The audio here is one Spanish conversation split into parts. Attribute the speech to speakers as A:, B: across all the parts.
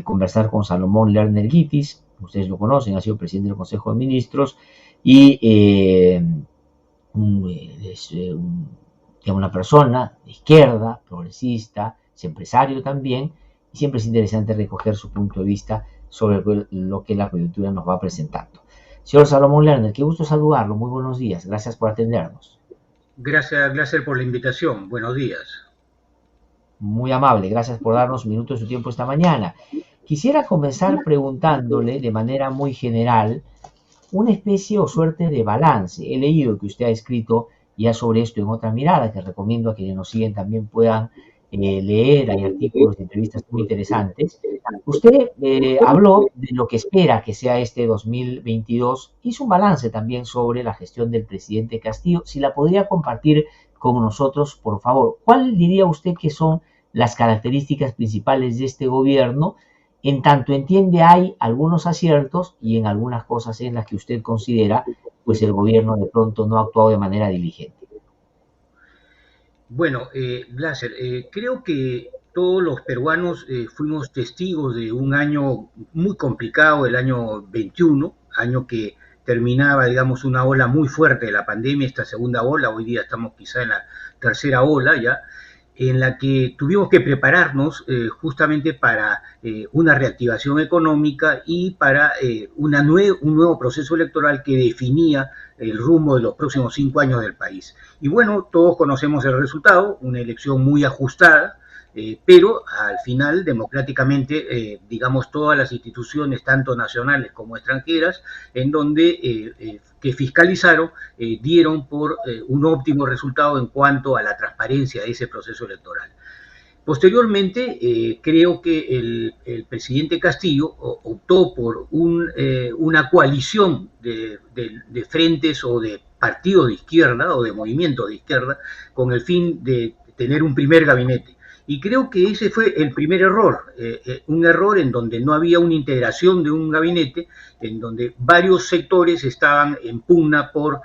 A: conversar con Salomón Lerner Guitis. Ustedes lo conocen, ha sido presidente del Consejo de Ministros y es una persona de izquierda, progresista, es empresario también, y siempre es interesante recoger su punto de vista sobre lo que la coyuntura nos va presentando. Señor Salomón Lerner, qué gusto saludarlo, muy buenos días, gracias por atendernos.
B: Gracias, Glaser, por la invitación. Buenos días.
A: Muy amable, gracias por darnos minutos de su tiempo esta mañana. Quisiera comenzar preguntándole de manera muy general una especie o suerte de balance. He leído que usted ha escrito ya sobre esto en Otra Mirada, que recomiendo a quienes nos siguen también puedan leer. Hay artículos y entrevistas muy interesantes. Usted habló de lo que espera que sea este 2022, hizo un balance también sobre la gestión del presidente Castillo. Si la podría compartir con nosotros, por favor, ¿cuál diría usted que son las características principales de este gobierno? En tanto entiende, hay algunos aciertos y en algunas cosas en las que usted considera, pues el gobierno de pronto no ha actuado de manera diligente.
B: Bueno, Glaser, creo que todos los peruanos fuimos testigos de un año muy complicado, el año 21, año que terminaba, digamos, una ola muy fuerte de la pandemia, esta segunda ola. Hoy día estamos quizá en la tercera ola ya, en la que tuvimos que prepararnos justamente para una reactivación económica y para un nuevo proceso electoral que definía el rumbo de los próximos 5 años del país. Y bueno, todos conocemos el resultado, una elección muy ajustada, pero al final, democráticamente, digamos, todas las instituciones, tanto nacionales como extranjeras, en donde que fiscalizaron, dieron por un óptimo resultado en cuanto a la transparencia de ese proceso electoral. Posteriormente, creo que el presidente Castillo optó por una coalición de frentes o de partidos de izquierda o de movimientos de izquierda con el fin de tener un primer gabinete. Y creo que ese fue el primer error, un error en donde no había una integración de un gabinete, en donde varios sectores estaban en pugna por,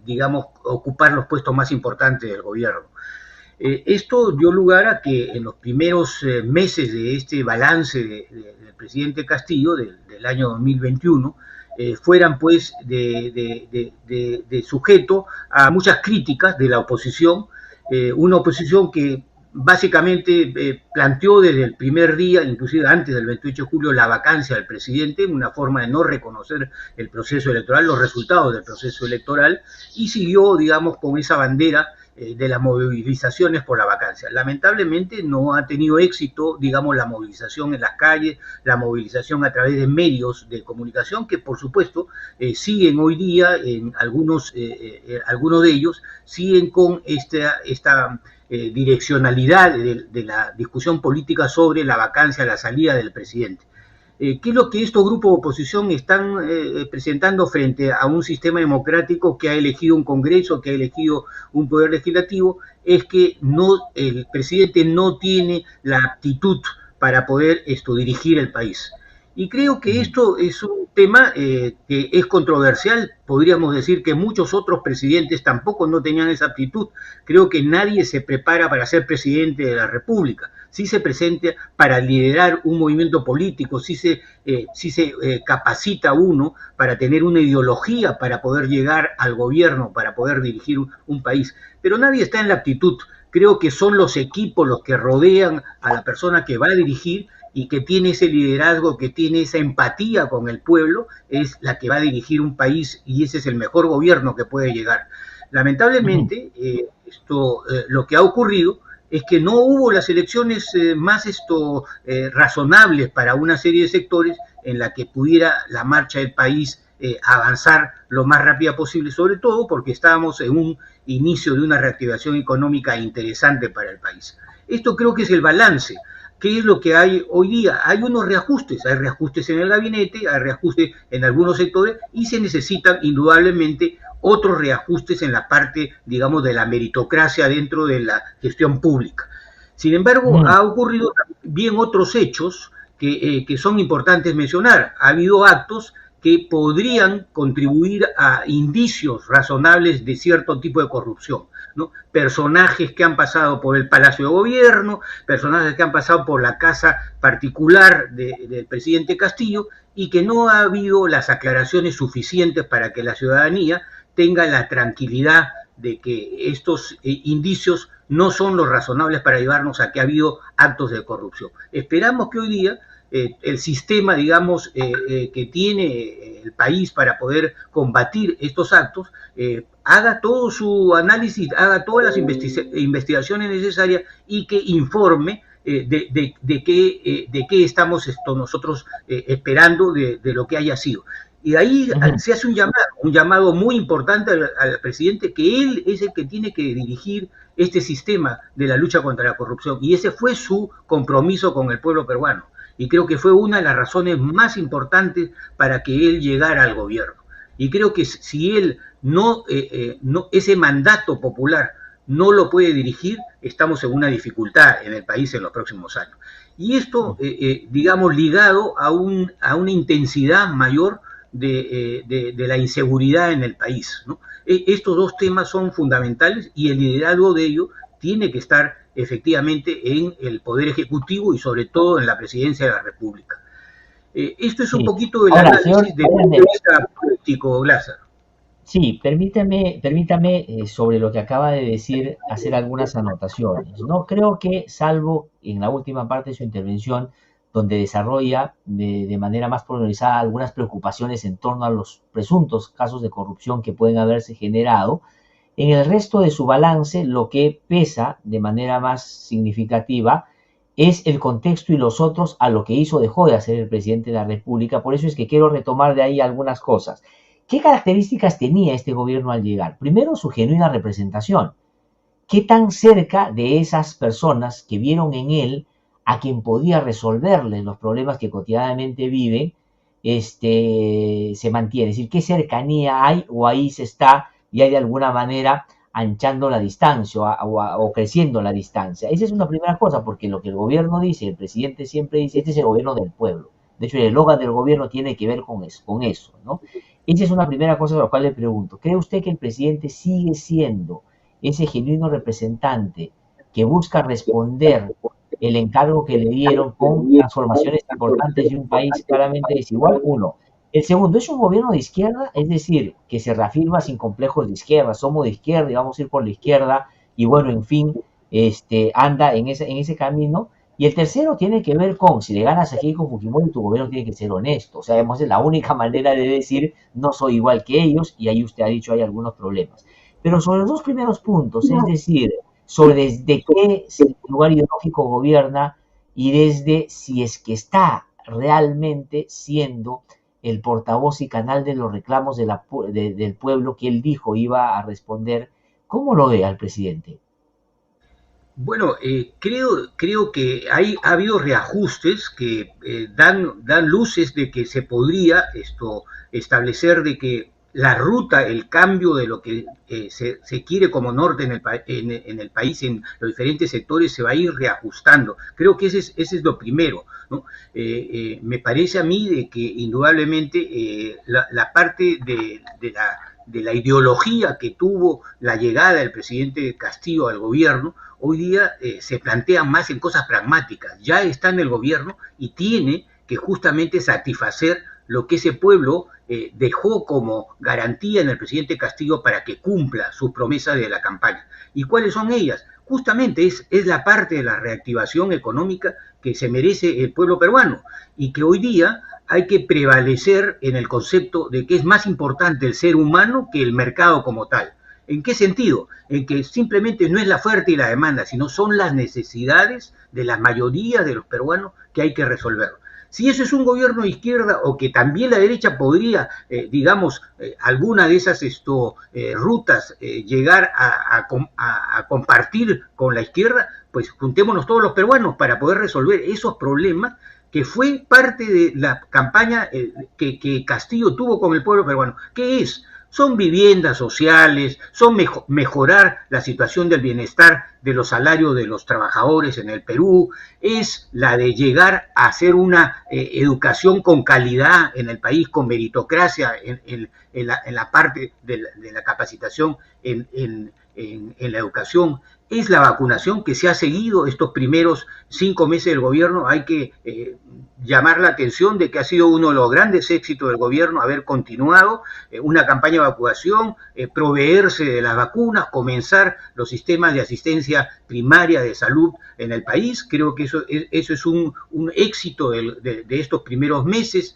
B: digamos, ocupar los puestos más importantes del gobierno. Esto dio lugar a que en los primeros meses de este balance del presidente Castillo, del año 2021, fueran pues de sujeto a muchas críticas de la oposición, una oposición que básicamente planteó desde el primer día, inclusive antes del 28 de julio, la vacancia del presidente, una forma de no reconocer el proceso electoral, los resultados del proceso electoral, y siguió, digamos, con esa bandera de las movilizaciones por la vacancia. Lamentablemente no ha tenido éxito, digamos, la movilización en las calles, la movilización a través de medios de comunicación, que por supuesto siguen hoy día, en algunos de ellos, siguen con esta direccionalidad de la discusión política sobre la vacancia, la salida del presidente. ¿Qué es lo que estos grupos de oposición están presentando frente a un sistema democrático que ha elegido un Congreso, que ha elegido un poder legislativo? Es que el presidente no tiene la aptitud para poder dirigir el país. Y creo que esto es un tema que es controversial. Podríamos decir que muchos otros presidentes tampoco no tenían esa aptitud. Creo que nadie se prepara para ser presidente de la República. Sí se presenta para liderar un movimiento político, sí se capacita uno para tener una ideología, para poder llegar al gobierno, para poder dirigir un país. Pero nadie está en la aptitud. Creo que son los equipos los que rodean a la persona que va a dirigir y que tiene ese liderazgo, que tiene esa empatía con el pueblo, es la que va a dirigir un país, y ese es el mejor gobierno que puede llegar. Lamentablemente, lo que ha ocurrido es que no hubo las elecciones más razonables para una serie de sectores en la que pudiera la marcha del país avanzar lo más rápida posible, sobre todo porque estábamos en un inicio de una reactivación económica interesante para el país. Esto creo que es el balance. ¿Qué es lo que hay hoy día? Hay unos reajustes, hay reajustes en el gabinete, hay reajustes en algunos sectores, y se necesitan indudablemente otros reajustes en la parte, digamos, de la meritocracia dentro de la gestión pública. Sin embargo, ha ocurrido bien otros hechos que son importantes mencionar. Ha habido actos que podrían contribuir a indicios razonables de cierto tipo de corrupción, ¿no? Personajes que han pasado por el Palacio de Gobierno, personajes que han pasado por la casa particular del presidente Castillo, y que no ha habido las aclaraciones suficientes para que la ciudadanía tenga la tranquilidad de que estos indicios no son los razonables para llevarnos a que ha habido actos de corrupción. Esperamos que hoy día el sistema, digamos, que tiene el país para poder combatir estos actos, haga todo su análisis, haga todas las investigaciones necesarias y que informe de qué estamos nosotros esperando de lo que haya sido. Y ahí se hace un llamado muy importante al presidente, que él es el que tiene que dirigir este sistema de la lucha contra la corrupción, y ese fue su compromiso con el pueblo peruano, y creo que fue una de las razones más importantes para que él llegara al gobierno. Y creo que si él no ese mandato popular no lo puede dirigir, estamos en una dificultad en el país en los próximos años. Y esto, digamos, ligado a una intensidad mayor de la inseguridad en el país, ¿no? Estos dos temas son fundamentales y el liderazgo de ello tiene que estar efectivamente en el Poder Ejecutivo y sobre todo en la Presidencia de la República. Esto es un poquito el análisis del punto de vista político, Lázaro.
A: Sí, permítame sobre lo que acaba de decir hacer algunas anotaciones. No creo que, salvo en la última parte de su intervención, donde desarrolla de manera más pormenorizada algunas preocupaciones en torno a los presuntos casos de corrupción que pueden haberse generado, en el resto de su balance lo que pesa de manera más significativa es el contexto y los otros a lo que hizo o dejó de hacer el presidente de la República. Por eso es que quiero retomar de ahí algunas cosas. ¿Qué características tenía este gobierno al llegar? Primero, su genuina representación. ¿Qué tan cerca de esas personas que vieron en él a quien podía resolverles los problemas que cotidianamente viven, se mantiene? Es decir, ¿qué cercanía hay o ahí se está ya de alguna manera anchando la distancia o creciendo la distancia? Esa es una primera cosa, porque lo que el gobierno dice, el presidente siempre dice, este es el gobierno del pueblo. De hecho, el eslogan del gobierno tiene que ver con eso, ¿no? Esa es una primera cosa a la cual le pregunto. ¿Cree usted que el presidente sigue siendo ese genuino representante que busca responder el encargo que le dieron con transformaciones importantes de un país claramente desigual? Uno. El segundo, ¿es un gobierno de izquierda? Es decir, que se reafirma sin complejos de izquierda, somos de izquierda y vamos a ir por la izquierda, y bueno, en fin, anda en ese camino. Y el tercero tiene que ver con, si le ganas a Keiko Fujimori, tu gobierno tiene que ser honesto. O sea, es la única manera de decir, no soy igual que ellos, y ahí usted ha dicho hay algunos problemas. Pero sobre los dos primeros puntos, es decir, sobre desde qué lugar ideológico gobierna y desde si es que está realmente siendo el portavoz y canal de los reclamos del pueblo que él dijo iba a responder, ¿cómo lo ve al presidente?
B: Bueno, creo que ha habido reajustes que dan luces de que se podría establecer de que la ruta, el cambio de lo que se quiere como norte en el país, en los diferentes sectores, se va a ir reajustando. Creo que ese es lo primero, ¿no? Me parece a mí de que indudablemente la parte de la ideología que tuvo la llegada del presidente Castillo al gobierno, hoy día se plantea más en cosas pragmáticas. Ya está en el gobierno y tiene que justamente satisfacer lo que ese pueblo dejó como garantía en el presidente Castillo para que cumpla sus promesas de la campaña. ¿Y cuáles son ellas? Justamente es la parte de la reactivación económica que se merece el pueblo peruano y que hoy día hay que prevalecer en el concepto de que es más importante el ser humano que el mercado como tal. ¿En qué sentido? En que simplemente no es la oferta y la demanda, sino son las necesidades de la mayoría de los peruanos que hay que resolver. Si eso es un gobierno de izquierda, o que también la derecha podría, alguna de esas rutas llegar a compartir con la izquierda, pues juntémonos todos los peruanos para poder resolver esos problemas que fue parte de la campaña que Castillo tuvo con el pueblo peruano. ¿Qué es? son viviendas sociales, son mejorar la situación del bienestar de los salarios de los trabajadores en el Perú, es la de llegar a hacer una educación con calidad en el país, con meritocracia en la parte de la capacitación en la educación, es la vacunación que se ha seguido estos primeros 5 meses del gobierno. Hay que llamar la atención de que ha sido uno de los grandes éxitos del gobierno haber continuado una campaña de vacunación, proveerse de las vacunas, comenzar los sistemas de asistencia primaria de salud en el país. Creo que eso es un éxito de estos primeros meses.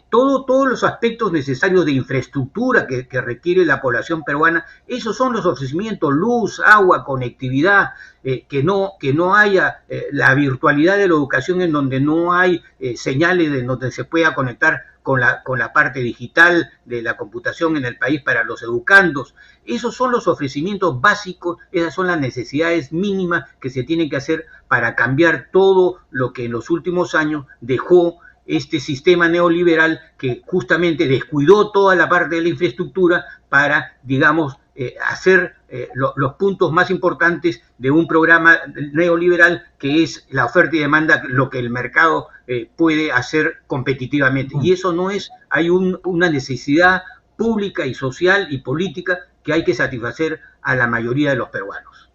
B: Todos los aspectos necesarios de infraestructura que requiere la población peruana, esos son los ofrecimientos: luz, agua, conectividad, que no haya la virtualidad de la educación en donde no hay señales en donde se pueda conectar con la parte digital de la computación en el país para los educandos. Esos son los ofrecimientos básicos, esas son las necesidades mínimas que se tienen que hacer para cambiar todo lo que en los últimos años dejó este sistema neoliberal, que justamente descuidó toda la parte de la infraestructura para, digamos, hacer los puntos más importantes de un programa neoliberal, que es la oferta y demanda, lo que el mercado puede hacer competitivamente. Y eso no es, hay una necesidad pública y social y política que hay que satisfacer a la mayoría de los peruanos.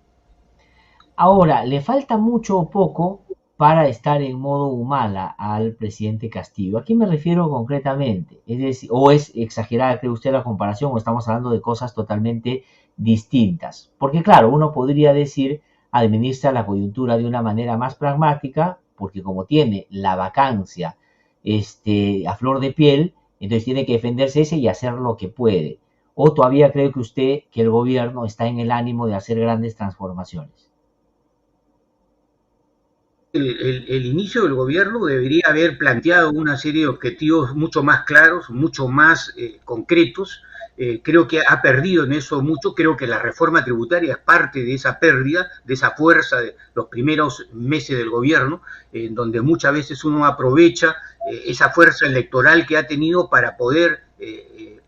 A: Ahora, ¿le falta mucho o poco para estar en modo Humala al presidente Castillo? ¿A qué me refiero concretamente? Es decir, ¿o es exagerada, cree usted, la comparación, o estamos hablando de cosas totalmente distintas? Porque claro, uno podría decir, administra la coyuntura de una manera más pragmática, porque como tiene la vacancia a flor de piel, entonces tiene que defenderse ese y hacer lo que puede. ¿O todavía cree que usted que el gobierno está en el ánimo de hacer grandes transformaciones?
B: El inicio del gobierno debería haber planteado una serie de objetivos mucho más claros, mucho más concretos. Creo que ha perdido en eso mucho. Creo que la reforma tributaria es parte de esa pérdida, de esa fuerza de los primeros meses del gobierno, en donde muchas veces uno aprovecha esa fuerza electoral que ha tenido para poder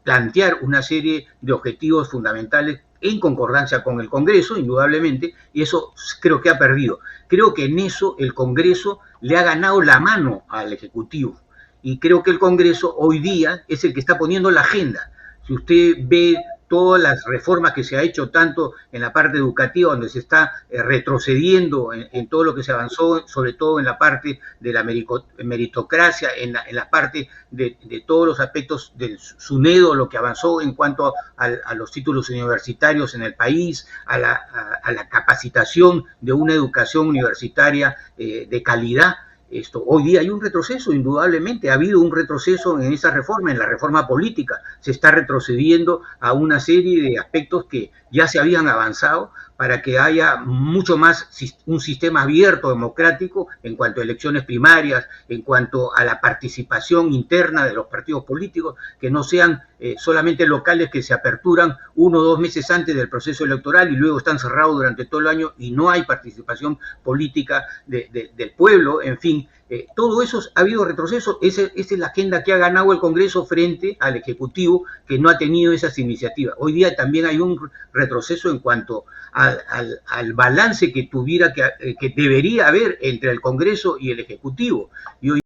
B: plantear una serie de objetivos fundamentales en concordancia con el Congreso, indudablemente, y eso creo que ha perdido. Creo que en eso el Congreso le ha ganado la mano al Ejecutivo, y creo que el Congreso hoy día es el que está poniendo la agenda. Si usted ve todas las reformas que se ha hecho, tanto en la parte educativa, donde se está retrocediendo en todo lo que se avanzó, sobre todo en la parte de la meritocracia, en la parte de todos los aspectos del SUNEDO, lo que avanzó en cuanto a los títulos universitarios en el país, a la capacitación de una educación universitaria de calidad. Hoy día hay un retroceso, indudablemente, ha habido un retroceso en esa reforma, en la reforma política. Se está retrocediendo a una serie de aspectos que ya se habían avanzado para que haya mucho más un sistema abierto, democrático, en cuanto a elecciones primarias, en cuanto a la participación interna de los partidos políticos, que no sean solamente locales que se aperturan 1 o 2 meses antes del proceso electoral y luego están cerrados durante todo el año y no hay participación política del pueblo. En fin, todo eso ha habido retroceso. Esa es la agenda que ha ganado el Congreso frente al Ejecutivo, que no ha tenido esas iniciativas. Hoy día también hay un retroceso en cuanto al balance que debería haber entre el Congreso y el Ejecutivo. Y hoy